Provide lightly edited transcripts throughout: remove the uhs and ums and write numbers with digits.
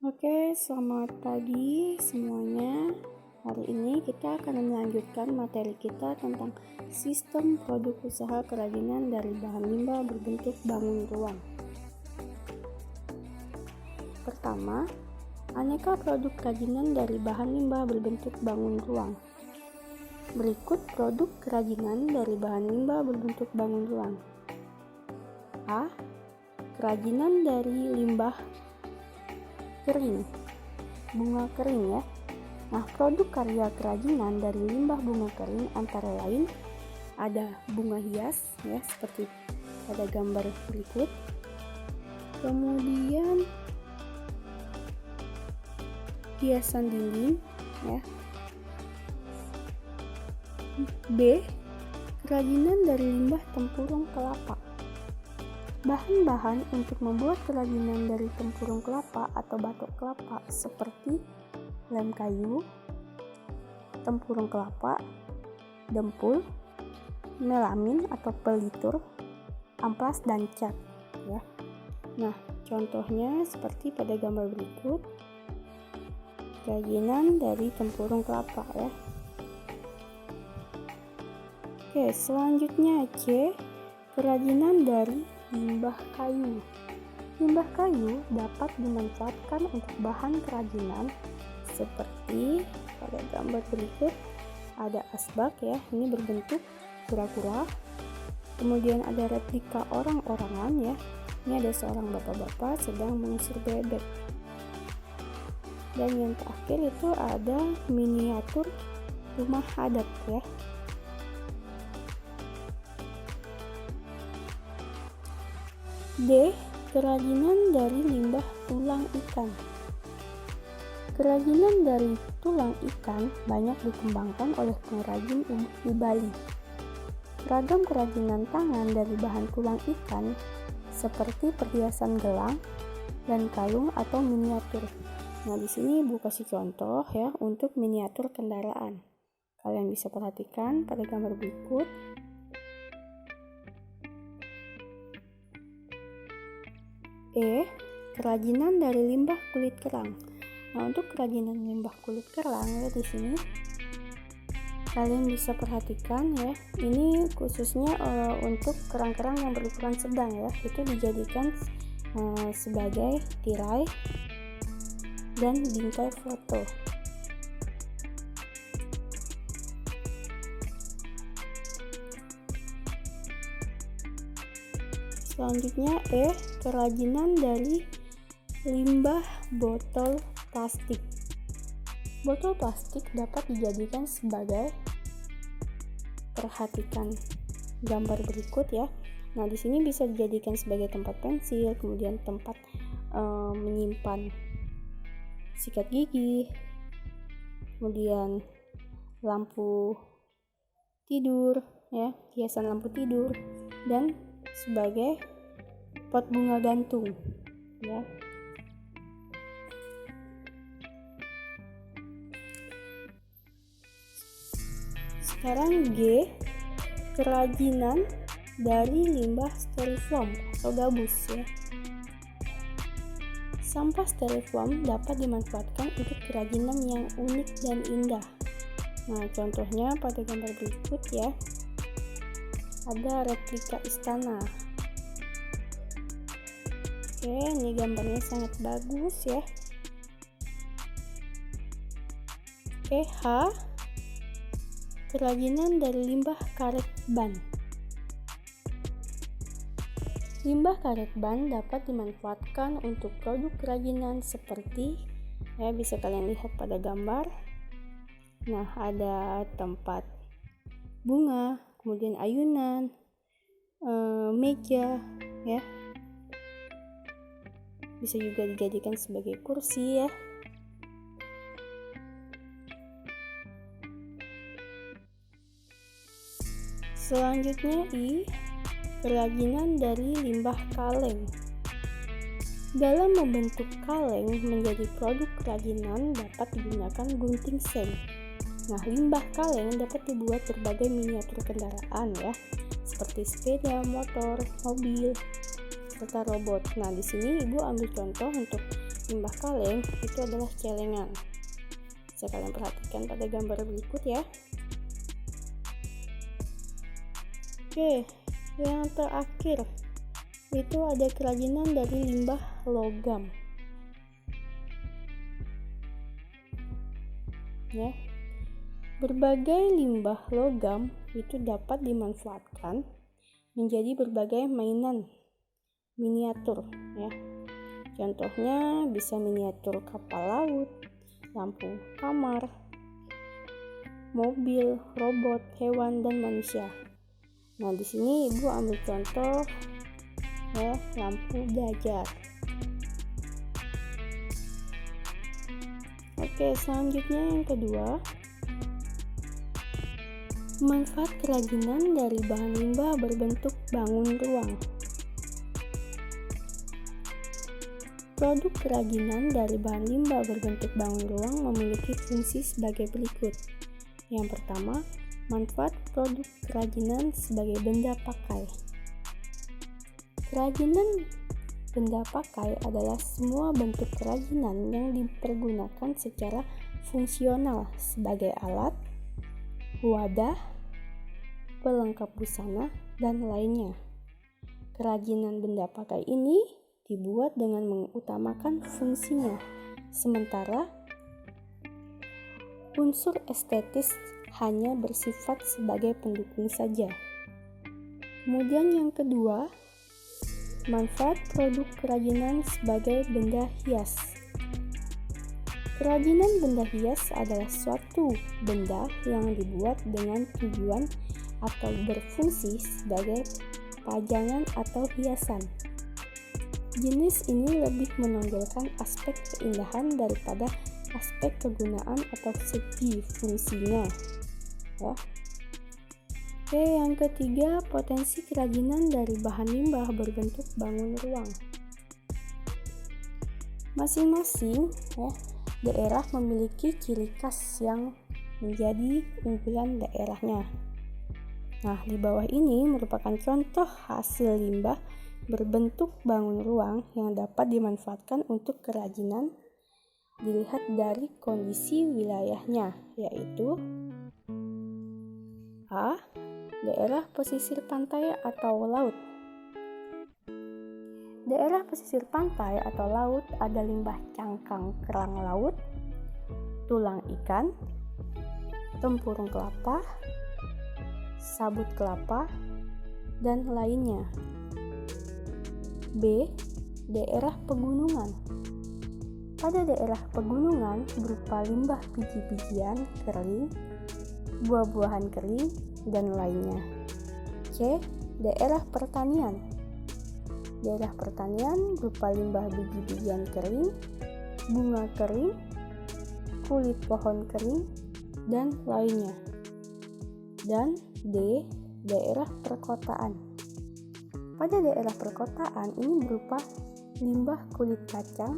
Oke, selamat pagi semuanya. Hari ini kita akan melanjutkan materi kita tentang sistem produk usaha kerajinan dari bahan limbah berbentuk bangun ruang. Pertama, aneka produk kerajinan dari bahan limbah berbentuk bangun ruang. Berikut produk kerajinan dari bahan limbah berbentuk bangun ruang. A. Kerajinan dari limbah kering, bunga kering ya. Nah, produk karya kerajinan dari limbah bunga kering antara lain ada bunga hias ya, seperti pada gambar berikut. Kemudian hiasan dinding ya. B. Kerajinan dari limbah tempurung kelapa. Bahan-bahan untuk membuat kerajinan dari tempurung kelapa atau batok kelapa seperti lem kayu, tempurung kelapa, dempul, melamin atau pelitur, amplas dan cat ya. Nah, contohnya seperti pada gambar berikut, kerajinan dari tempurung kelapa ya. Oke, selanjutnya C. Kerajinan dari limbah kayu. Limbah kayu dapat dimanfaatkan untuk bahan kerajinan seperti pada gambar berikut ada asbak ya, ini berbentuk kura-kura. Kemudian ada replika orang-orangan ya, ini ada seorang bapak-bapak sedang mengusir bebek. Dan yang terakhir itu ada miniatur rumah adat ya. D. Kerajinan dari limbah tulang ikan. Kerajinan dari tulang ikan banyak dikembangkan oleh pengrajin di Bali. Ragam kerajinan tangan dari bahan tulang ikan seperti perhiasan gelang dan kalung atau miniatur. Nah, di sini Ibu kasih contoh ya untuk miniatur kendaraan. Kalian bisa perhatikan pada gambar berikut. E. Kerajinan dari limbah kulit kerang. Nah, untuk kerajinan limbah kulit kerang ya, di sini kalian bisa perhatikan ya. Ini khususnya untuk kerang-kerang yang berukuran sedang ya, itu dijadikan sebagai tirai dan bingkai foto. Selanjutnya E. Kerajinan dari limbah botol plastik. Botol plastik dapat dijadikan sebagai, perhatikan gambar berikut ya. Nah, di sini bisa dijadikan sebagai tempat pensil, kemudian tempat menyimpan sikat gigi, kemudian lampu tidur ya, hiasan lampu tidur, dan sebagai pot bunga gantung ya. Sekarang G. Kerajinan dari limbah styrofoam atau gabus ya. Sampah styrofoam dapat dimanfaatkan untuk kerajinan yang unik dan indah. Nah, contohnya pada gambar berikut ya. Ada replika istana. Oke, ini gambarnya sangat bagus ya. Oke, H. Kerajinan dari limbah karet ban. Limbah karet ban dapat dimanfaatkan untuk produk kerajinan seperti ya, bisa kalian lihat pada gambar. Nah, ada tempat bunga, kemudian ayunan, meja ya, bisa juga dijadikan sebagai kursi ya. Selanjutnya I. Kerajinan dari limbah kaleng. Dalam membentuk kaleng menjadi produk kerajinan dapat digunakan gunting seng. Nah, limbah kaleng dapat dibuat berbagai miniatur kendaraan ya, seperti sepeda, motor, mobil. serta robot. Nah, di sini Ibu ambil contoh untuk limbah kaleng itu adalah celengan. Bisa kalian perhatikan pada gambar berikut ya. Oke, yang terakhir itu ada kerajinan dari limbah logam. Ya. Berbagai limbah logam itu dapat dimanfaatkan menjadi berbagai mainan miniatur ya. Contohnya bisa miniatur kapal laut, lampu kamar, mobil, robot, hewan dan manusia. Nah, di sini Ibu ambil contoh ya, lampu belajar. Oke, selanjutnya yang kedua, manfaat kerajinan dari bahan limbah berbentuk bangun ruang. Produk kerajinan dari bahan limbah berbentuk bangun ruang memiliki fungsi sebagai berikut. Yang pertama, manfaat produk kerajinan sebagai benda pakai. Kerajinan benda pakai adalah semua bentuk kerajinan yang dipergunakan secara fungsional sebagai alat, wadah, pelengkap busana, dan lainnya. Kerajinan benda pakai ini dibuat dengan mengutamakan fungsinya, sementara unsur estetis hanya bersifat sebagai pendukung saja. Kemudian yang kedua, manfaat produk kerajinan sebagai benda hias. Kerajinan benda hias adalah suatu benda yang dibuat dengan tujuan atau berfungsi sebagai pajangan atau hiasan. Jenis ini lebih menonjolkan aspek keindahan daripada aspek kegunaan atau segi fungsinya. Ya. Oke, yang ketiga, potensi kerajinan dari bahan limbah berbentuk bangun ruang. Masing-masing ya, daerah memiliki ciri khas yang menjadi unggulan daerahnya. Nah, di bawah ini merupakan contoh hasil limbah berbentuk bangun ruang yang dapat dimanfaatkan untuk kerajinan. Dilihat dari kondisi wilayahnya, yaitu A. Daerah pesisir pantai atau laut. Daerah pesisir pantai atau laut ada limbah cangkang kerang laut, tulang ikan, tempurung kelapa, sabut kelapa, dan lainnya. B. Daerah pegunungan. Pada daerah pegunungan berupa limbah biji-bijian kering, buah-buahan kering, dan lainnya. C. Daerah pertanian. Daerah pertanian berupa limbah biji-bijian kering, bunga kering, kulit pohon kering, dan lainnya. Dan D. Daerah perkotaan. Pada daerah perkotaan ini berupa limbah kulit kacang,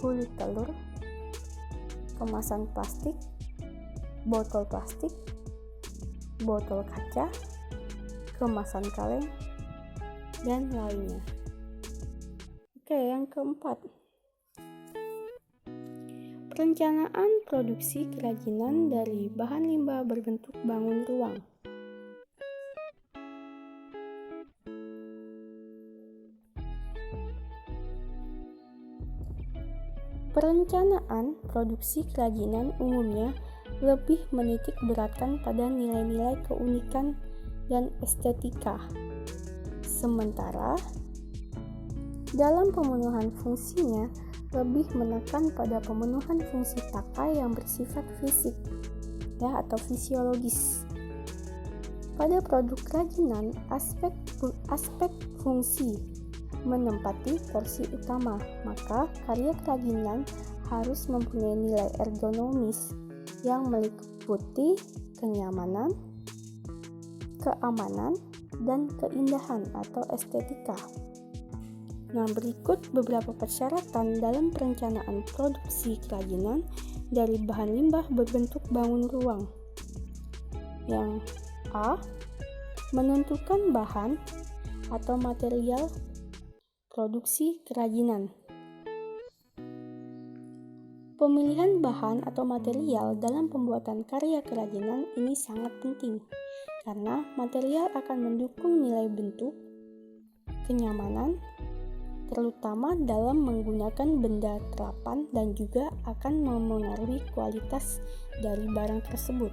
kulit telur, kemasan plastik, botol plastik, botol kaca, kemasan kaleng, dan lainnya. Oke, yang keempat, perencanaan produksi kerajinan dari bahan limbah berbentuk bangun ruang. Perencanaan produksi kerajinan umumnya lebih menitik beratkan pada nilai-nilai keunikan dan estetika. Sementara dalam pemenuhan fungsinya lebih menekan pada pemenuhan fungsi pakai yang bersifat fisik ya, atau fisiologis. Pada produk kerajinan, aspek fungsi menempati porsi utama, maka karya kerajinan harus mempunyai nilai ergonomis yang meliputi kenyamanan, keamanan, dan keindahan atau estetika. Nah, berikut beberapa persyaratan dalam perencanaan produksi kerajinan dari bahan limbah berbentuk bangun ruang. Yang A. Menentukan bahan atau material produksi kerajinan. Pemilihan bahan atau material dalam pembuatan karya kerajinan ini sangat penting, karena material akan mendukung nilai bentuk, kenyamanan, terutama dalam menggunakan benda terapan, dan juga akan memengaruhi kualitas dari barang tersebut.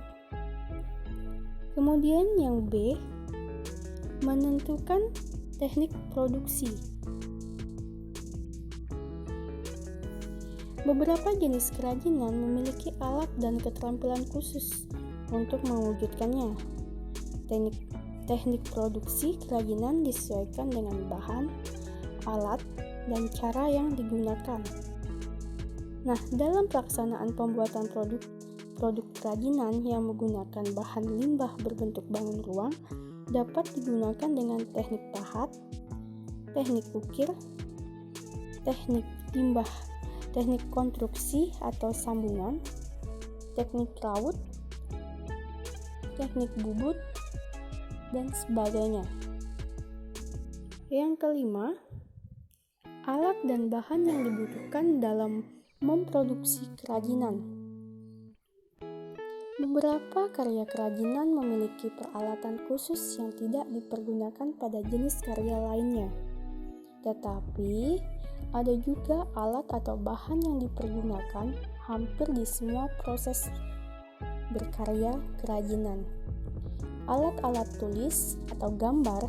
Kemudian yang B, menentukan teknik produksi. Beberapa jenis kerajinan memiliki alat dan keterampilan khusus untuk mewujudkannya. Teknik produksi kerajinan disesuaikan dengan bahan, alat, dan cara yang digunakan. Nah, dalam pelaksanaan pembuatan produk kerajinan yang menggunakan bahan limbah berbentuk bangun ruang dapat digunakan dengan teknik pahat, teknik ukir, teknik limbah, teknik konstruksi atau sambungan, teknik raut, teknik bubut, dan sebagainya. Yang kelima, alat dan bahan yang dibutuhkan dalam memproduksi kerajinan. Beberapa karya kerajinan memiliki peralatan khusus yang tidak dipergunakan pada jenis karya lainnya. Tetapi, ada juga alat atau bahan yang dipergunakan hampir di semua proses berkarya kerajinan. Alat-alat tulis atau gambar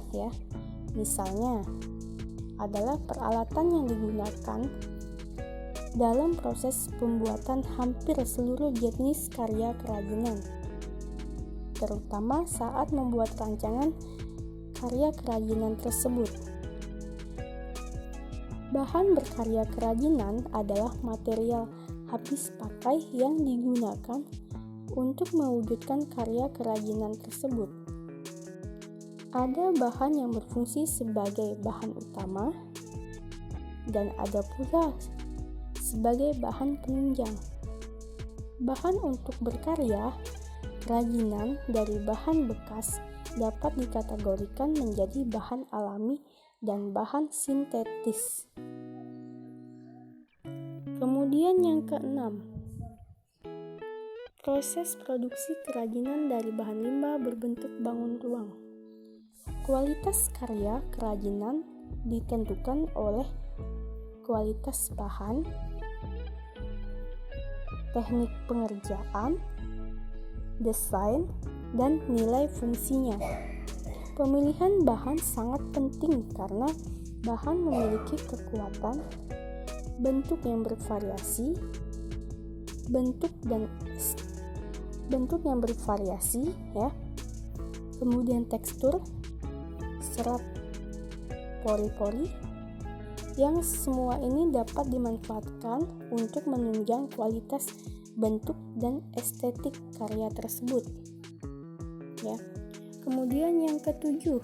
misalnya adalah peralatan yang digunakan dalam proses pembuatan hampir seluruh jenis karya kerajinan, terutama saat membuat rancangan karya kerajinan tersebut. Bahan berkarya kerajinan adalah material habis pakai yang digunakan untuk mewujudkan karya kerajinan tersebut. Ada bahan yang berfungsi sebagai bahan utama dan ada pula sebagai bahan penunjang. Bahan untuk berkarya kerajinan dari bahan bekas dapat dikategorikan menjadi bahan alami dan bahan sintetis. Kemudian yang keenam, proses produksi kerajinan dari bahan limbah berbentuk bangun ruang. Kualitas karya kerajinan ditentukan oleh kualitas bahan, teknik pengerjaan, desain, dan nilai fungsinya. Pemilihan bahan sangat penting karena bahan memiliki kekuatan, bentuk yang bervariasi, kemudian tekstur, serat, pori-pori, yang semua ini dapat dimanfaatkan untuk menunjang kualitas bentuk dan estetik karya tersebut. Kemudian yang ketujuh,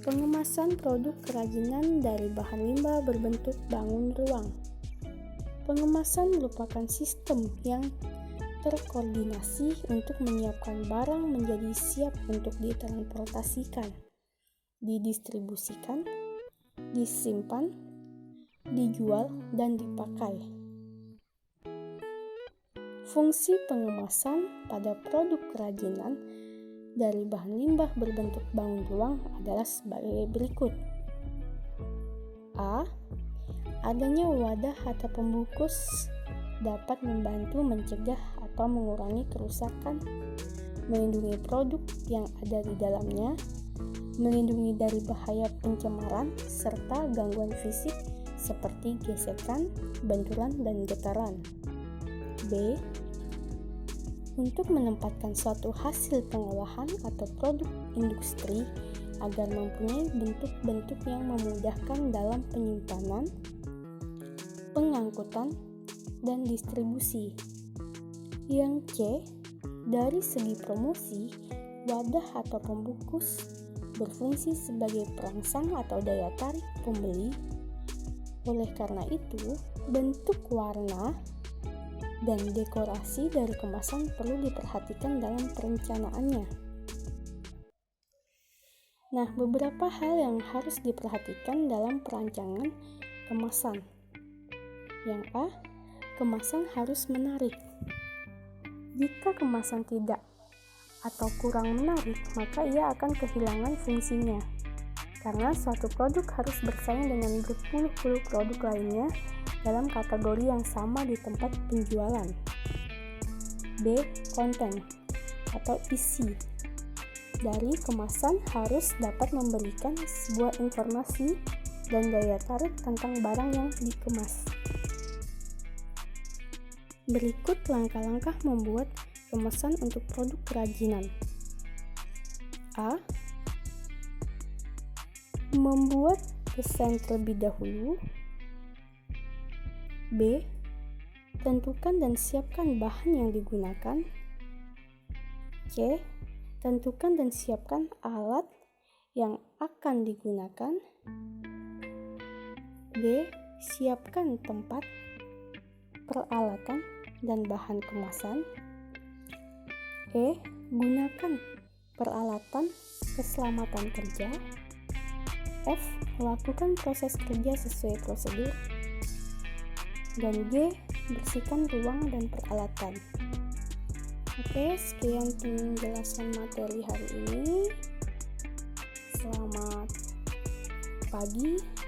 pengemasan produk kerajinan dari bahan limbah berbentuk bangun ruang. Pengemasan merupakan sistem yang terkoordinasi untuk menyiapkan barang menjadi siap untuk ditransportasikan, didistribusikan, disimpan, dijual, dan dipakai. Fungsi pengemasan pada produk kerajinan dari bahan limbah berbentuk bangun ruang adalah sebagai berikut. A. Adanya wadah atau pembungkus dapat membantu mencegah atau mengurangi kerusakan, melindungi produk yang ada di dalamnya, melindungi dari bahaya pencemaran, serta gangguan fisik seperti gesekan, benturan, dan getaran. B. Untuk menempatkan suatu hasil pengolahan atau produk industri agar mempunyai bentuk-bentuk yang memudahkan dalam penyimpanan, pengangkutan, dan distribusi. Yang C. Dari segi promosi, wadah atau pembungkus berfungsi sebagai perangsang atau daya tarik pembeli. Oleh karena itu, bentuk, warna, dan dekorasi dari kemasan perlu diperhatikan dalam perencanaannya. Nah, beberapa hal yang harus diperhatikan dalam perancangan kemasan. Yang A, kemasan harus menarik. Jika kemasan tidak atau kurang menarik, maka ia akan kehilangan fungsinya. Karena suatu produk harus bersaing dengan berpuluh-puluh produk lainnya dalam kategori yang sama di tempat penjualan. B, konten atau isi dari kemasan harus dapat memberikan sebuah informasi dan daya tarik tentang barang yang dikemas. Berikut langkah-langkah membuat kemasan untuk produk kerajinan. A. Membuat desain terlebih dahulu. B. Tentukan dan siapkan bahan yang digunakan. C. Tentukan dan siapkan alat yang akan digunakan. D. Siapkan tempat, peralatan, dan bahan kemasan. E. Gunakan peralatan keselamatan kerja. F. Lakukan proses kerja sesuai prosedur. Dan G. Bersihkan ruang dan peralatan. Oke, sekian penjelasan materi hari ini. Selamat pagi.